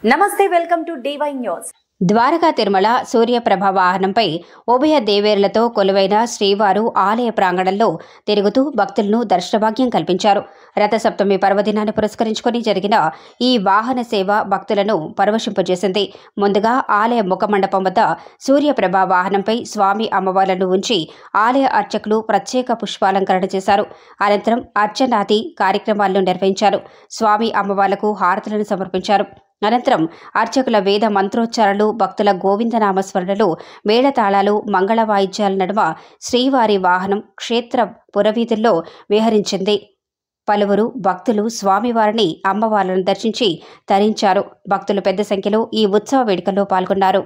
నమస్తే, welcome to DY news. Dwaraka Tirumala సూర్యప్రభ వాహనంపై ఉభయ దేవేరులతో కొలువైన శ్రీవారు ఆలయ ప్రాంగణంలో తిరుగుతూ భక్తులను దర్శనభాగ్యం కల్పించారు. రథసప్తమి పర్వదినాన్ని పురస్కరించుకుని జరిగిన ఈ వాహన సేవ భక్తులను పరవశింపజేసింది. ముందుగా ఆలయ ముఖమండపం వద్ద సూర్యప్రభ వాహనంపై స్వామి అమ్మవార్లను ఉంచి ఆలయ అర్చకులు ప్రత్యేక పుష్పాలంకరణ చేశారు. అనంతరం అర్చనాది కార్యక్రమాలను నిర్వహించారు. స్వామి అమ్మవార్లకు హారతులను సమర్పించారు. అనంతరం అర్చకుల వేద మంత్రోచ్చారణలు, భక్తుల గోవిందనామస్మరణలు, మేళతాళాలు, మంగళ వాయిద్యాల నడుమ శ్రీవారి వాహనం క్షేత్ర పురవీధుల్లో విహరించింది. పలువురు భక్తులు స్వామివారిని, అమ్మవార్లను దర్శించి తరించారు. భక్తులు పెద్ద సంఖ్యలో ఈ ఉత్సవ వేడుకల్లో పాల్గొన్నారు.